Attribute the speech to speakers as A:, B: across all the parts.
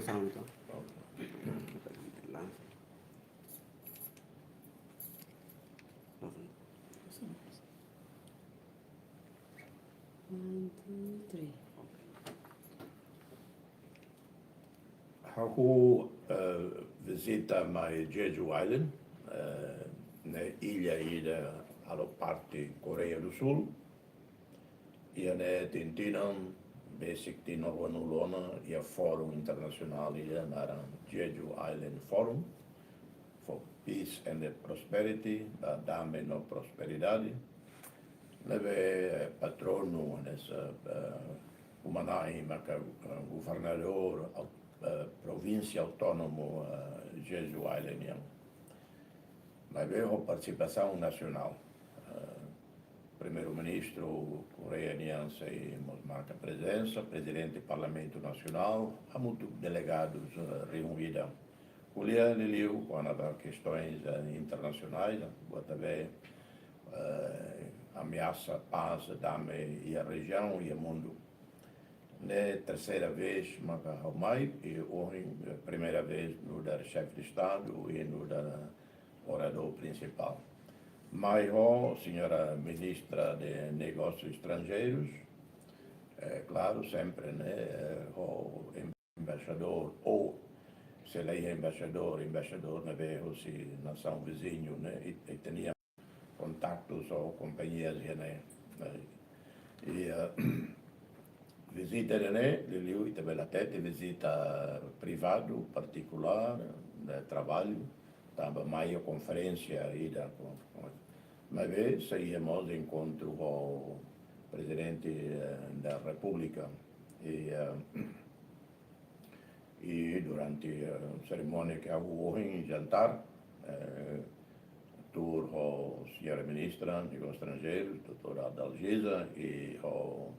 A: sound ito. One, two, three.
B: Haku visita mai Jeju Island, na ilha alla parte Coreia do Sul. E ne tintinam basic di Norwanulona e Fórum Internacional na Jeju Island Forum for Peace and Prosperity, da dame no prosperidade. Leve patrono nessa umanai maka governador província autónomo Jeju Island. Mas veio participação nacional. Primeiro-ministro coreano e marca presença, presidente do Parlamento Nacional, há muitos delegados reunidos. Colher liu quando há questões internacionais, também ameaça paz da a região e o mundo. Na terceira vez, e hoje, primeira vez no da chefe de Estado e no da orador principal. Mas a senhora ministra de Negócios Estrangeiros, claro, sempre, né, o embaixador, ou se ele é embaixador na nação vizinho, né, e tinha contatos ou companhias, né, e visita, né, e também até visita privado, particular, de trabalho, estava mais conferência aí uma vez saímos de encontro com o presidente da República e durante a cerimônia que houve em jantar, tur a senhora ministra de Negócios Estrangeiros, doutora Adalgisa, e o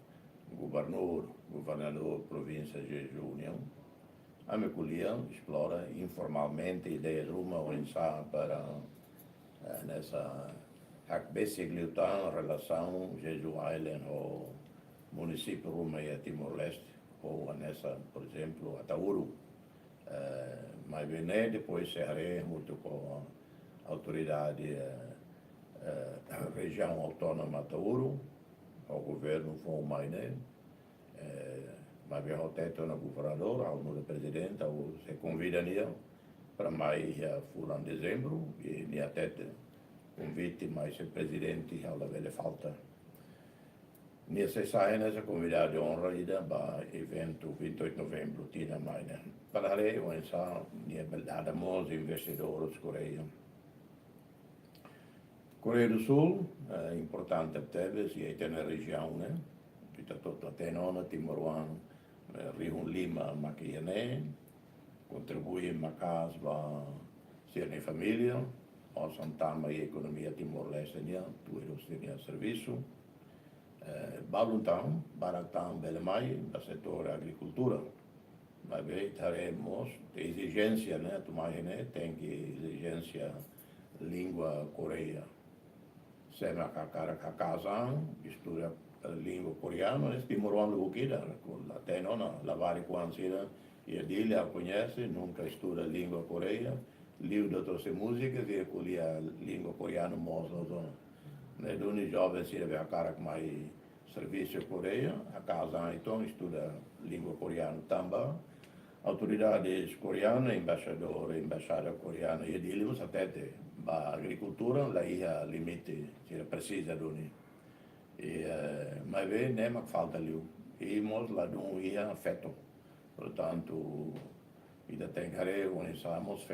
B: governador da província de Jeju União, a me colhiam, explora informalmente ideias uma ou para nessa a relação Jeju Island ao município Ruma e Timor-Leste, ou nessa, por exemplo, Atauro. Mas depois serei muito com a autoridade região autônoma Atauro, o governo foi mais mas o teto no governador, ao no presidente, se convidaria para mais em dezembro e até convite mais o presidente ao levar falta. Nessa convidada de honra para o evento 28 de novembro, tinha mais, né? Para aí, o ensaio, é verdade, muitos investidores coreanos. Coreia do Sul, importante teve, e aí tem na região, né? Está todo até nona, Timor, Rio Lima, Maquiané, contribui em casa para ser em família, ou Santama e economia Timor-Leste, tudo seria serviço. Baluntão, Baratão, Belemai, do setor agricultura. Mas teremos exigência, né? Tem que exigência língua coreia. Sema kakara kakazan, estuda língua coreana, estimulando o que dá, até não, lavar com ansira, e ele a conhece, nunca estuda língua coreana, livro de outras músicas e colhia língua coreana, moça, né, do jovem se vê a cara com mais serviço coreano, a casa então estuda língua coreana também, autoridades coreanas, embaixada coreana, e ele até a agricultura, lá ia limite, se precisa do mas vê, nem falta ali, e nós lá não ia afeto, portanto, ainda tem que reorganizarmos,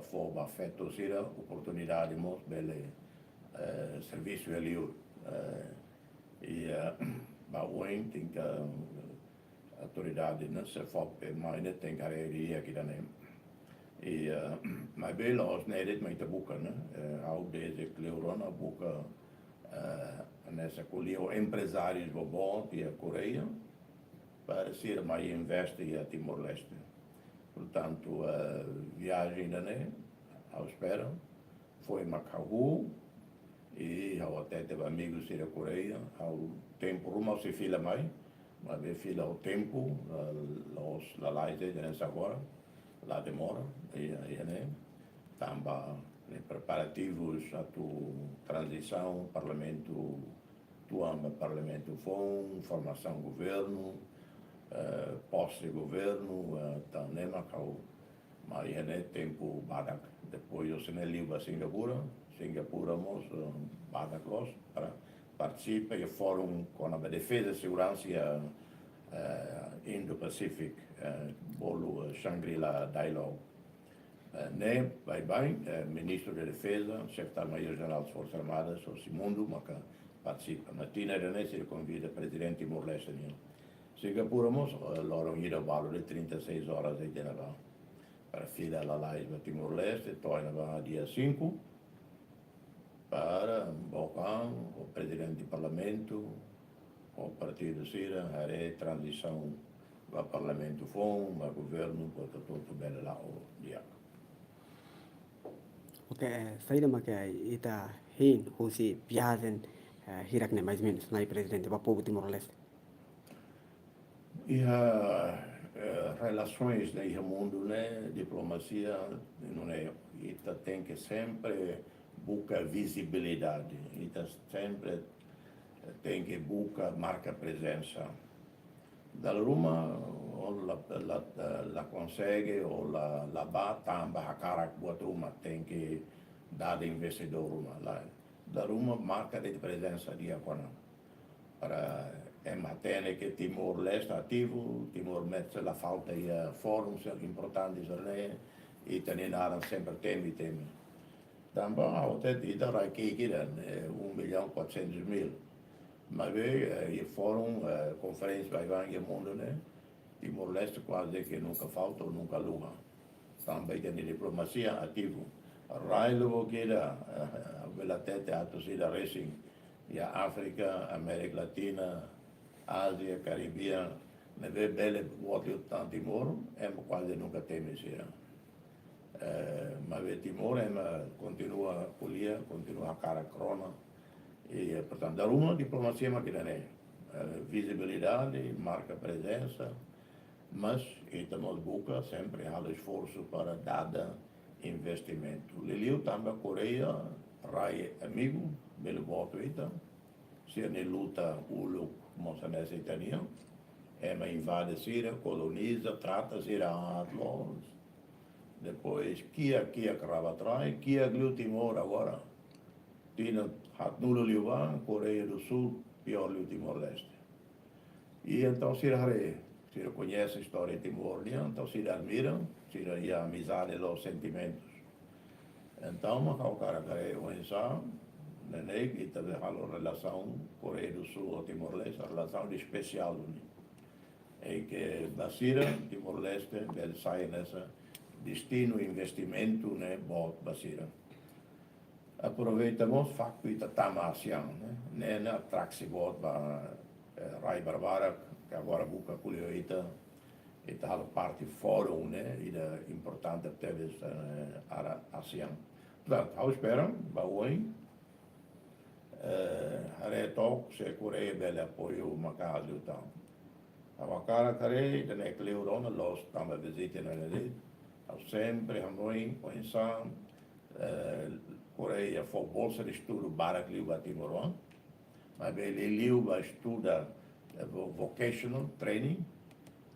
B: for afeto, se a oportunidade, nós, bele, serviço ali, e hoje tem que a autoridade não se foca mais tem que reagir aqui também e mas bem nós nele muito boca né ao desde que Leurona boca nessa colheu empresários bobão e a Coreia para ser mais investe a Timor-Leste, portanto a viagem né à espera foi Macau e ao até teve amigos da Coreia, ao tempo rumo se fila mais, mas fila ao tempo, os lalais nessa agora, lá demora, né? Tamba em preparativos a tu transição, parlamento, parlamento FON, formação governo, pós-governo, também mas é tempo badak. Depois eu se ligo a Singapura mos badak los para participar do fórum com a defesa e segurança Indo-Pacific, bolo Shangri-La Dialogue. Ne, vai bem, ministro da Defesa, secretário-maior-geral das Forças Armadas, o Simundo, mas participa. Na Tina Renese convida o presidente Timor-Leste. Singapura mos, loro ida valo de 36 horas de Geneva. Para fila la live a Timor-Leste, torna dia 5, para Bocan, o presidente do parlamento, o partido Sira, a transição do parlamento FON, o governo, para todo bem lá o dia.
A: Okay, saya makai ita hin husi biazen hirak ne mais menos na presidente para povo Timor-Leste.
B: E relações no mundo, né, diplomacia, não é, ita tem que sempre buscar visibilidade, ita sempre tem que buscar marca presença. Da Roma, la consegue ou la bata a cara buat Roma tem que dar investidor Roma. Da Roma marca de presença de Aquana para manter que Timor-Leste ativo, Timor-Leste la falta de fóruns importantes ali e terminaram sempre temi. Também a outra dita aqui que 1.400.000. Mas o fórum, conferência vai ganhar no mundo, né? Timor-Leste quase que nunca falta ou nunca luga. Também tem diplomacia ativo. Railo que a tete a torcida racing e a África, América Latina, Ásia, Caribe, me vê bele outro tanto Timor, quase nunca tem isso. Mas Timor continua a colher, continua a cara crona. E, portanto, dar uma diplomacia maquinaré, visibilidade, marca presença, mas estamos buscando sempre o esforço para dar investimento. Liliu também a Coreia, rai amigo, belo voto ita, se a luta uluk moçanese italiano, invade Síria, coloniza, trata Síria a atlos, depois Kia crava atrás, Kia Gliu Timor agora, Tina hat nulo Liuban, Coreia do Sul, pior Liu Timor-Leste. E então se reconhece a história de Timor, então se admira, se a amizade e os sentimentos. Então, mas o cara quer pensar, né, que também a relação Coreia do Sul ou Timor-Leste, a relação especial, é que Basira, Timor-Leste, ele sai nessa destino investimento, né, bom Basira. Aproveitamos facto ita tamasian, né, na traxibot para Rai Barbara, que agora busca colheita, e tal parte fórum, né, e da importante teves a ASEAN. Portanto, ao esperam, baúem, retok se Coreia bele apoio macado e tal. A cara care, da ne cleurona los tamba visite na nele, ao sempre Hanoi, pensam Coreia foi bolsa de estudo para que liu a Timor, mas ele liu a estuda vocational training,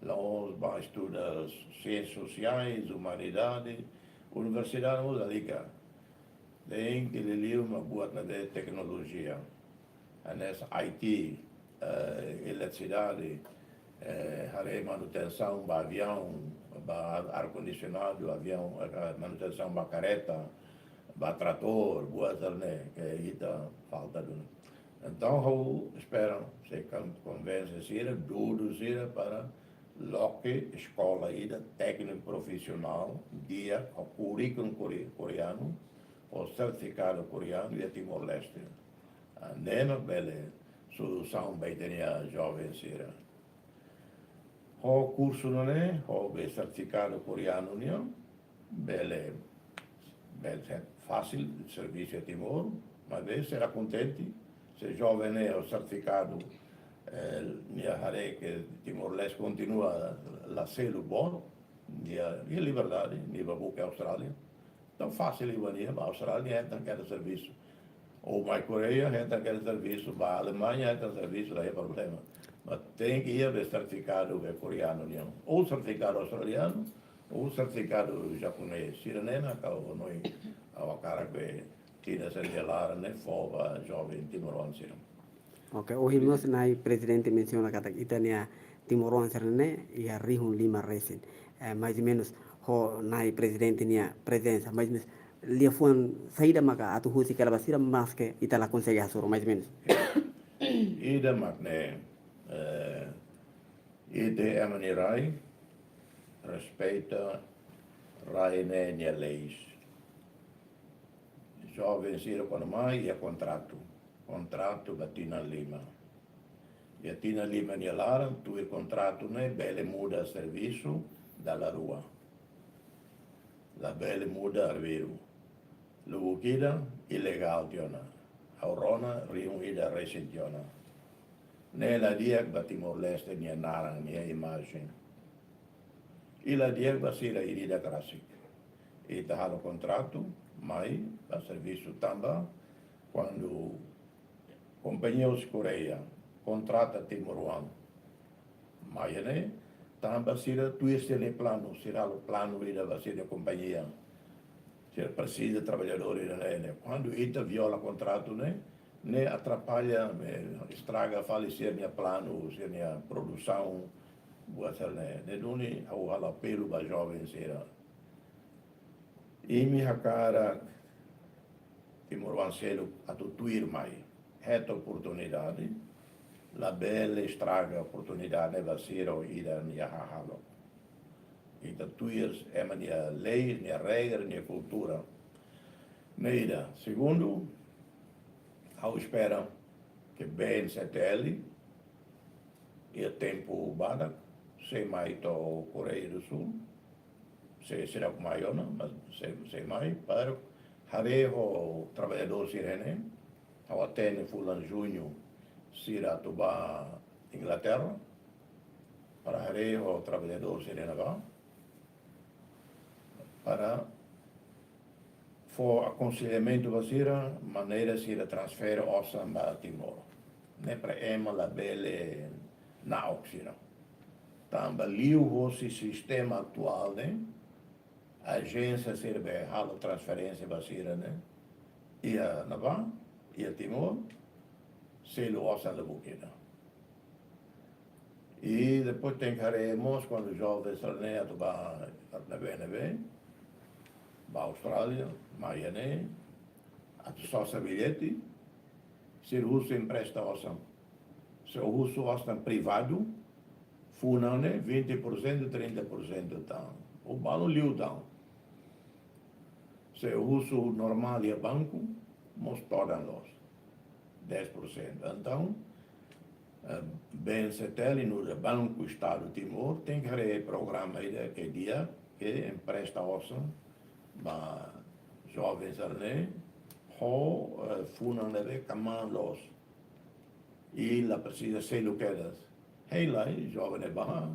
B: los vai estudar ciências sociais, humanidade, universidade musalica. Tem que ele liu uma boa de tecnologia, nessa IT, eletricidade, manutenção do avião, ar-condicionado, avião, manutenção da carreta, do trator, boas, né, que aí falta do. Então, eu espero se convence duro para loque escola ainda técnico profissional dia o currículo coreano o certificado coreano e a Timor-Leste. Nena bele solução bem teria jovem sira. O curso não é o certificado coreano não bele fácil serviço a Timor, mas será contente se jovem é o certificado que Timor-Leste continua a ser bom, e a liberdade, nível boca Austrália. Então fácil ir venir, a Austrália entra aquele serviço. Ou a Coreia entra aquele serviço, a Alemanha entra serviço, daí é problema. Mas tem que ir de certificado coreano, ou certificado australiano, ou certificado japonês. Se não é, a cara que tinha se lá, né, fova, jovem, timoronse.
A: Ok, o himnos nai presidente menciona kata kita nia Timoron Serene e a Rihun Lima Racing. Mais ou menos ho nai presidente nia presença, mais ou menos lia fuan saída maka atu husi kala basira mas que ita la consegue hasoro mais ou menos.
B: Ida magne ide emani rai respeita rai ne leis. Jovem sira quando mai é contrato batina lima. E a tina lima ne laran tu e contrato ne bele muda serviço dalla rua. La bele muda arveru. Lugukida ilegal tiona. Aurona riunida resentiona. Nella diag ba Timor-Leste nia narang nia imagem. Ila diag ba sira irida krasik. Ita halo contrato, mai, ba serviço tamba, quando companhios Coreia contrata Timoruan. Mai ne, tamba sira tuiste ne plano, sira lo plano ida ba sira companhia. Sira precisa trabalhadores ne. Quando ita viola contrato ne atrapalha, estraga, falecer minha plano, minha produção, ne duni ao apelo para jovens será. E minha cara, Timoruan selo a tutuir mai, reta oportunidade, la bela estraga oportunidade vai ser o ida minha hahalo. E tatuir é minha lei, minha regra, minha cultura. Neida, segundo, ao espera que bem se tele e o tempo bada se mais to Coreia do Sul se será com maior mas se mais para hareho trabalhador sirene ao atene fulan junho sira tuba Inglaterra para hareho trabalhador sirene para for aconselhamento vasira maneira se transfere osam a Timor. Ne para ema la bele na oxina. Tamba liu o sistema atual agência serve halo transferência vasira e a nava e a Timor se lo osam da buquina. E depois tem que haremos quando jovens salneia tu ba na BNB ba Austrália, Miami, a sossa bilhete, se o russo empresta osam. Se o russo osam privado, funane 20%, 30% tá. O balo liu tá. Se o russo normal é banco, mostram los 10%. Então, bem se tele no Banco Estado Timor, tem que ter programa aí que dia que empresta osam ba jovens ali ho funan leve kamanlos e la precisa ser lo quedas hey lá jovem ba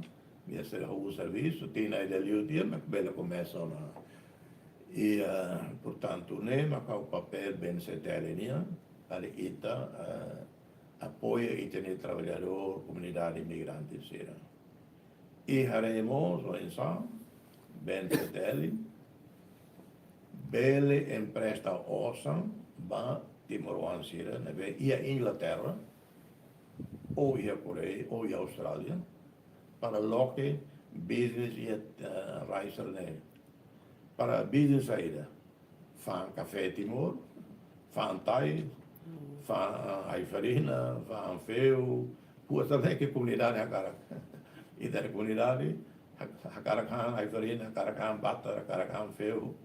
B: minha ser o serviço tem aí dali o dia mas bela começa e portanto nema o papel bem se telinha para ita apoia internet trabalhador comunidade imigrante será e haremos o ensaio bem se telinha bele empresta osam ba Timoruan sira neve ia Inglaterra ou ia Coreia ou ia Austrália para loque business ia reiser para business saída fan café Timor fan Thai fan Aifarina fan Feu puasa que comunidade agora e da comunidade Hakarakan Aifarina Hakarakan Bata Hakarakan Feu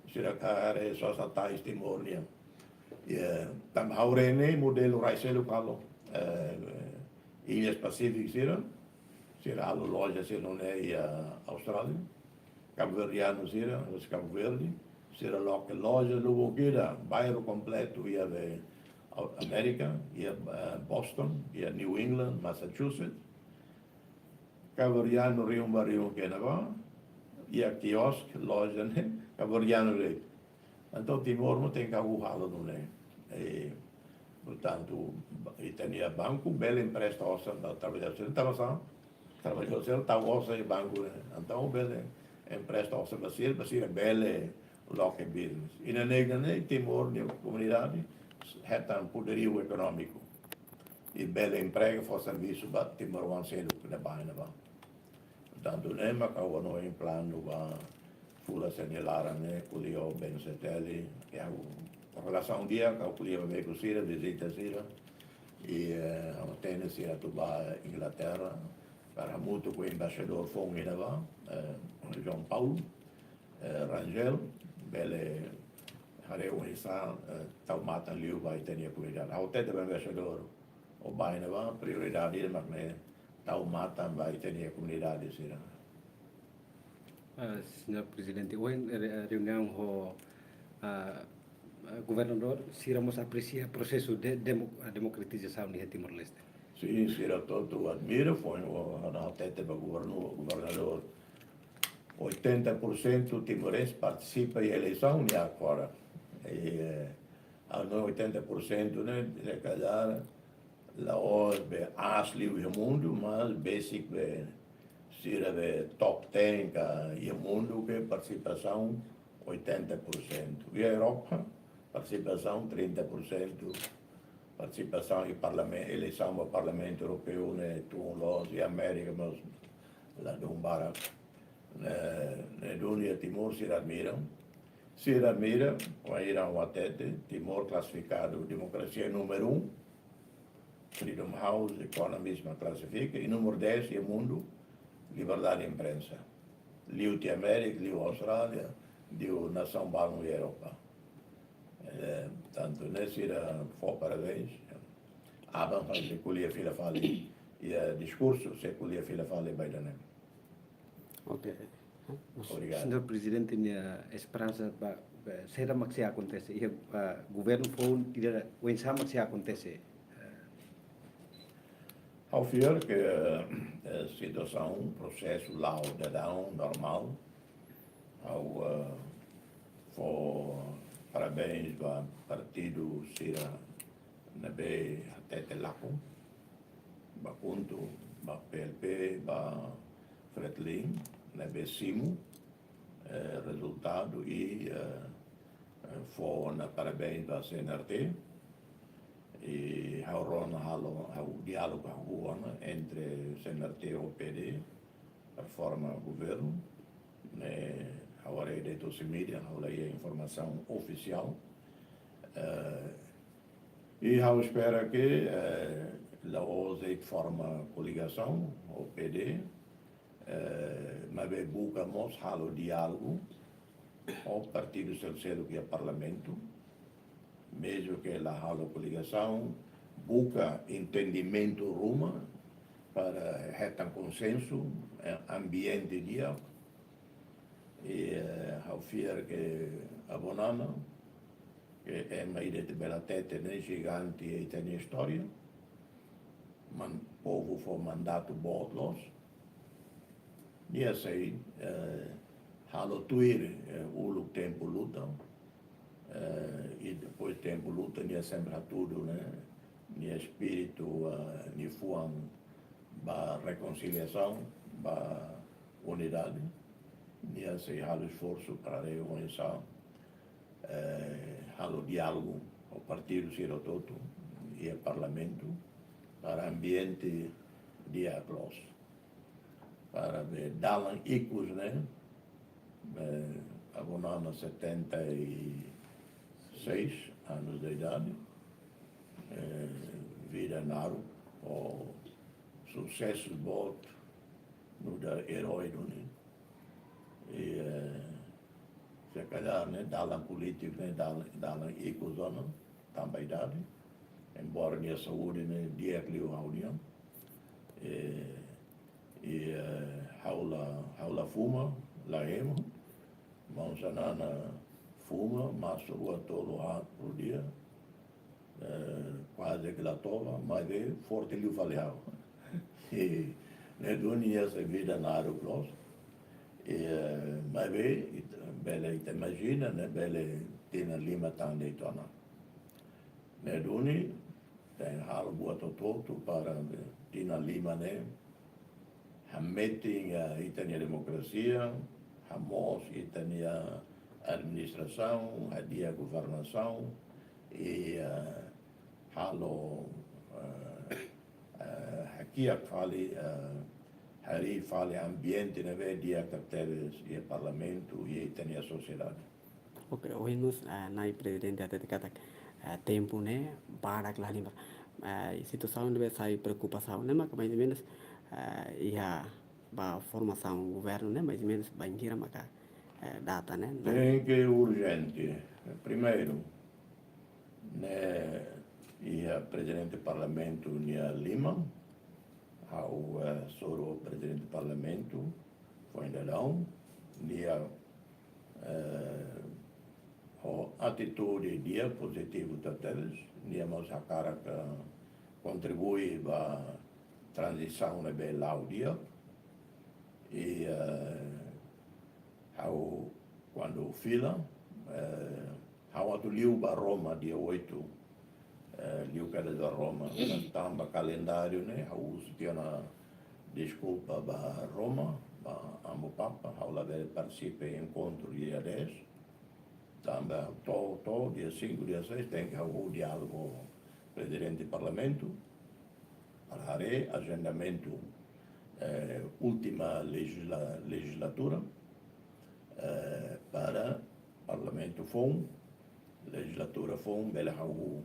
B: sirakare sosa tais Timor-Leste. Tam haurene modelo raiselo kalo Ilhas Pacíficas sira alo loja sira não é Austrália. Cabo Verdeano sira, os Cabo Verde, sira loja Lugoquira, bairro completo ia de América, ia Boston, ia New England, Massachusetts. Cabo Verdeano Rio Barrio Canadá, e a quiosque, loja, né? Cavoriano leite. Então, Timor não tem carro ralo, não é? E, portanto, e tinha banco, bela empresta ossa da trabalhadora, estava só, trabalhadora, estava ossa e banco, né? Então, bela empresta ossa, basir, bela local business. E na negra, né, Timor, na comunidade, reta um poderio econômico. E bela emprego, for serviço, para Timor, um selo, que na barra, portanto, né, mas eu não em plano, fula segnalare, né, colheu bem setele, e a relação dia, que eu colheu bem com Sira, visita Sira, e a tênis Sira tuba Inglaterra, para muito com o embaixador Fong Inava, João Paulo, Rangel, bele, haré o Hissa, tal mata liu vai ter a comunidade. A hotel do embaixador, o Bainava, prioridade, mas né, tal mata vai ter a comunidade Sira.
C: Senhor Presidente, hoje a reunião com o governador, se vamos apreciar o processo de democratização de Timor-Leste.
B: Sim, Sira todo admira, foi na tete do governador. 80% timorense participa em eleição e agora. E a 80%, né, de calhar, la OSB asli o mundo, mas basic Sira de top 10 e o mundo que participação 80%. E a Europa, participação 30%. Participação em parlamento, eleição ao Parlamento Europeu, né, Tulos e América, mas lá do Barak, né, Dunia Timor se admiram. Se admira, vai ir ao atete, Timor classificado democracia número 1, Freedom House, Economist classifica, e número 10 é mundo, liberdade de imprensa. Liu de América, Liu Austrália, Liu Nação Balmo e Europa. Tanto nesse era for parabéns. Aban faz se colher fila fale e discurso se colher fila fale by the name.
A: Ok.
B: Obrigado.
C: Senhor Presidente, minha esperança será que se acontece. E o governo foi o ensama que se acontece.
B: Ao ver que a situação, processo lá normal, ao for parabéns para partido Sira Nabe Tete Laco, Bacunto, PLP, Fretlin, Nabe Simu, resultado e for na parabéns para CNRT e o diálogo entre CNRT e o PD, a forma governo, né, agora é de todos os mídias, agora é informação oficial. E eu espero que a OSE forma coligação, o PD, mas buscamos o diálogo, o Partido Socialista que é Parlamento, mesmo que a coligação, busca entendimento rumo para retar consenso, ambiente de diálogo. E ao ver que a Bonana, que é uma ilha de bela tete, né, gigante e tem história, mas o povo foi mandato botlos, e assim, halo tuir, o tempo luta, e depois tempo luta, nem sempre tudo, né, nem espírito, nem fuam, para reconciliação, para unidade. E assim, há esforço para reconhecer, há diálogo, o partido Sira Toto e o parlamento, para ambiente de aplauso, para dar icos, né, abonando 76 anos de idade, vida naro, o sucesso bom no da herói do né. E se calhar, né, dalam político, né, dalam ecozona, também idade, embora minha saúde, né, diário a união, e haula fuma, lá emo, mansanana fuma, mas rua todo por dia, quase que lá toma, mas é forte lhe valeu. E, né, dunia essa vida na área próxima. Mas bele ita imagina, né, bele tina lima tande itona. Né, duni, tem halo buat toto para tina lima, né, hameting itania democracia, hamos itania administração, hadia governação, e halo aqui a fale hari fale ambiente neve dia carteles e parlamento e tenia sociedade.
A: Ok, hoje nos nai presidente até kata tempo né para que lá lembra situação deve sair preocupação né mas mais ou menos ia ba formação governo né mais ou menos bangira maka data né
B: Tem que urgente. Primeiro, né, ia presidente do parlamento Nia Lima, ao soro presidente do parlamento foi ainda não, nia a atitude dia positivo deles, nia mas a cara que contribui para a transição na bela dia e ao quando fila ao atu liu para Roma dia 8 liu cada da Roma tamba calendário né ao uso na desculpa para Roma para amo papa ao lá participe em encontro dia 10 também todo dia 5 dia 6 tem que haver o diálogo presidente do parlamento para agendamento última legislatura para parlamento FOM, legislatura FOM, bela o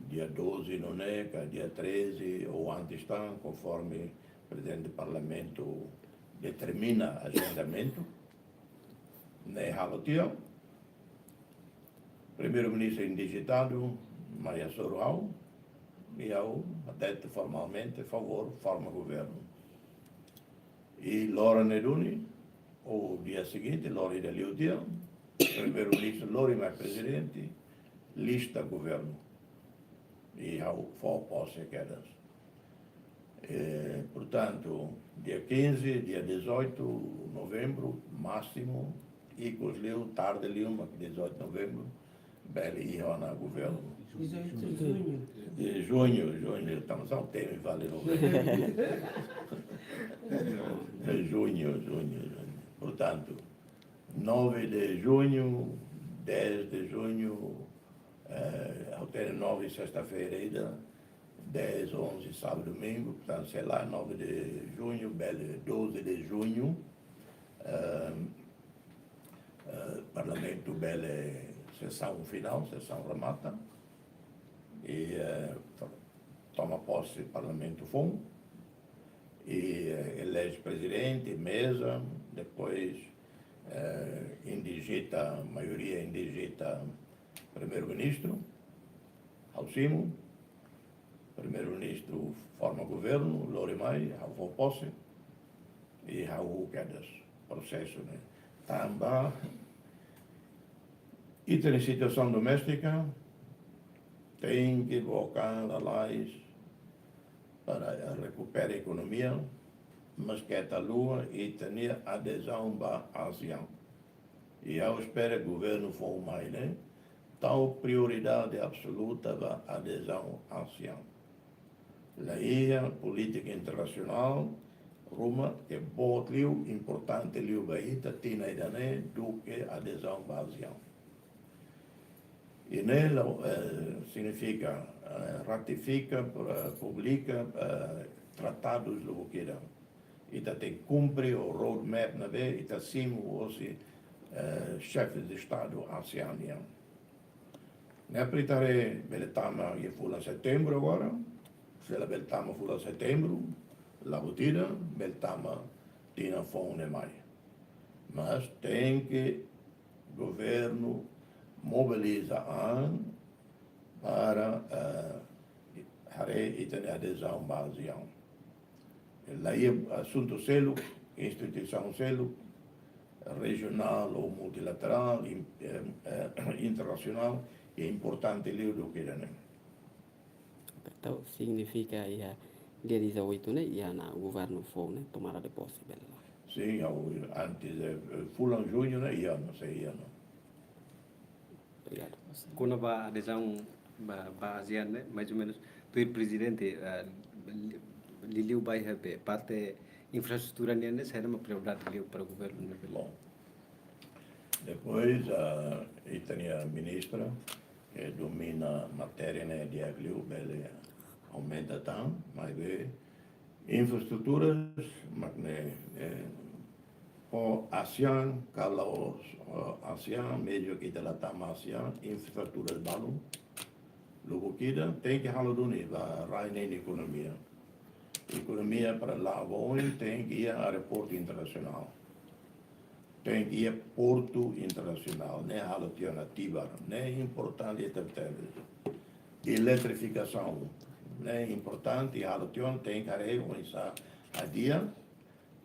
B: dia 12 não é, dia 13 ou antes está, conforme o presidente do parlamento determina agendamento, né, halotia, primeiro-ministro indigitado, Maria Soruau, e eu, até formalmente, favor, forma governo. E Laura Neduni, o dia seguinte, Lori da Liudia, primeiro-ministro Lori mais presidente, lista governo. E ao for posse quedas. Portanto, dia 15, dia 18 de novembro, máximo, e com os liu, tarde liu, mas 18 de novembro, bele ia na governo.
D: 18 de junho.
B: Junho, estamos ao tempo, vale junho. Portanto, 9 de junho, 10 de junho, ao ter 9 sexta-feira ainda, 10, 11, sábado, domingo, portanto, sei lá, 9 de junho, 12 de junho, parlamento, sessão final, sessão remata, e toma posse parlamento FOM, e elege presidente, mesa, depois indigita, maioria indigita primeiro-ministro, ao cimo, primeiro-ministro forma governo, Lorimai, ao posse, e ao quedas, processo, né? Também, e tem situação doméstica, tem que colocar a lei para recuperar a economia, mas que a lua e tenha adesão para a ASEAN. E eu espero que o governo for mais, né? Tal prioridade absoluta para a adesão à ASEAN. A política internacional, Roma, que é boa, importante, liu, baita, tina e dané, do que a adesão para a ASEAN. E nela significa ratifica, publica tratados do que dá. E tem que cumprir o roadmap na vez, e acima os chefes de Estado ASEAN. Ne apritare beletama e fula setembro agora, se la beletama fula setembro, la botida, beletama tina fone mai. Mas tem que governo mobiliza para e ter adesão à ASEAN. Lá é assunto selo, instituição selo, regional ou multilateral, internacional, é importante ler do que é.
A: Então significa dia 18 né ia na governo for né tomara de posse bela.
B: Sim, antes, Fulano Júnior, né? Ia, não sei, ia, não.
A: Obrigado.
C: Quando a adesão a ASEAN, né, mais ou menos, o presidente Liliu vai parte infraestrutura né, será uma prioridade para o governo. Né?
B: Bom, depois a tinha a ministra que domina a matéria né, de agricultura, ele aumenta tanto, mas infraestruturas, mas né, o ASEAN, cada ASEAN, meio que ela está ASEAN, infraestruturas balu, logo que tem que falar do nível, a economia. Economia para lá, tem que ir a aeroporto internacional. Tem que ir a porto internacional, né? Alternativa, né? Importante eletrificação, né? Importante, tem que organizar a dia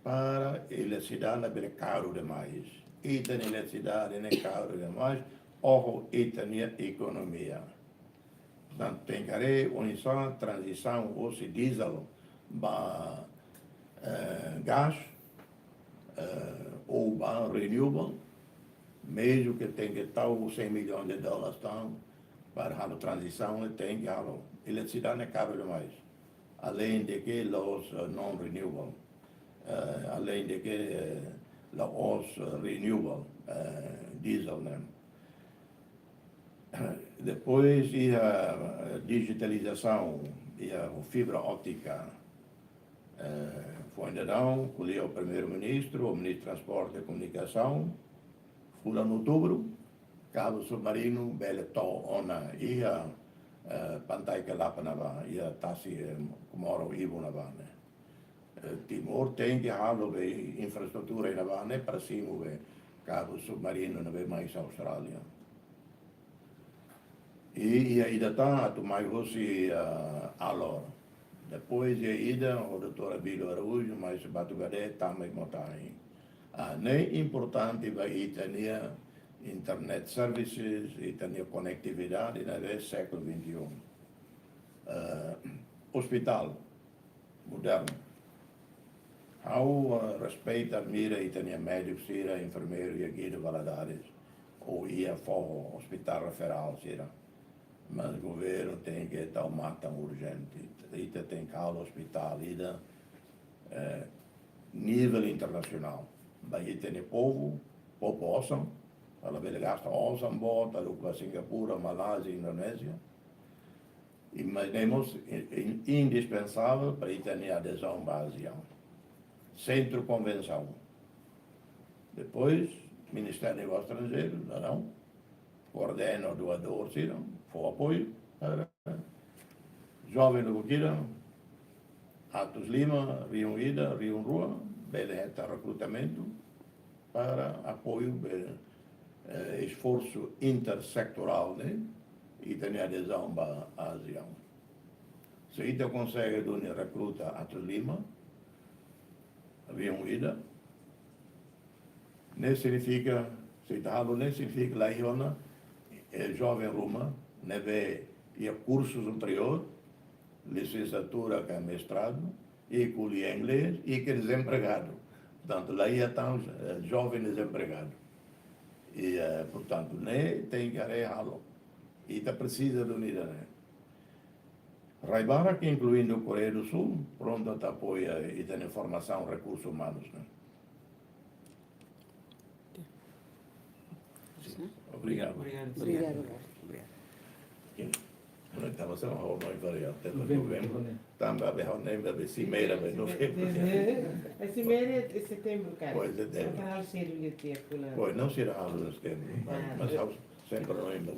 B: para a eletricidade é caro demais. E tem eletricidade é caro demais, ou e tem economia. Portanto, tem que organizar a transição, ou se diesel, gás, ou renewable, mesmo que tenha que estar os 100 milhões de dólares para a transição, tem que a eletricidade é caro demais. Além de que os não renewable, além de que os renewable, diesel, né? Depois, a digitalização e a fibra óptica. Foi ainda não, colheu o primeiro-ministro, o ministro de Transporte e Comunicação, foi em outubro, cabo submarino, bela ona, e a pantai que lá para e a tassi moro ibo na vane. Timor tem que halo infraestrutura na vane para cima cabo submarino na mais Austrália. E ainda está a mais você alor. Depois de ida, o doutor Abílio Araújo, mas o Batugadé, também montanha. Nem importante vai ter internet services e ter conectividade no século XXI. Hospital moderno. Ao respeito, admira e ter médicos, enfermeiro e guia de Valadares, ou ia for hospital referal, mas o governo tem que tomar tão urgente. E tem que ao hospital, nível internacional. Vai ter população, ela vai gastar 11 bota, para Singapura, Malásia, Indonésia. E mas temos indispensável para ter adesão básica. Centro convenção. Depois, Ministério dos Negócios Estrangeiros, não. Coordena o doador, for apoio para jovem do Buquira, Atos Lima, Rio Ida, Rio Rua, beleza, recrutamento para apoio, esforço intersectoral, né? E tem adesão para a ASEAN. Se você consegue recruta Atos Lima, Rio Ida, não significa, se não significa lá jovem Roma, neve curso superior, licenciatura que é mestrado, e colhe inglês, e que é desempregado. Portanto, lá ia tão jovem desempregado. E, portanto, né, tem que arrejá-lo. E está precisa de unidade. Né? Raibara, que incluindo o Coreia do Sul, pronto está apoia e tem informação, recursos humanos. Né? Obrigado.
A: Obrigado.
B: Estava sendo uma variante do novembro. Também a cimeira de novembro.
D: A cimeira é setembro, cara.
B: Pois é, setembro. Pois não será algo de setembro. Mas sempre novembro.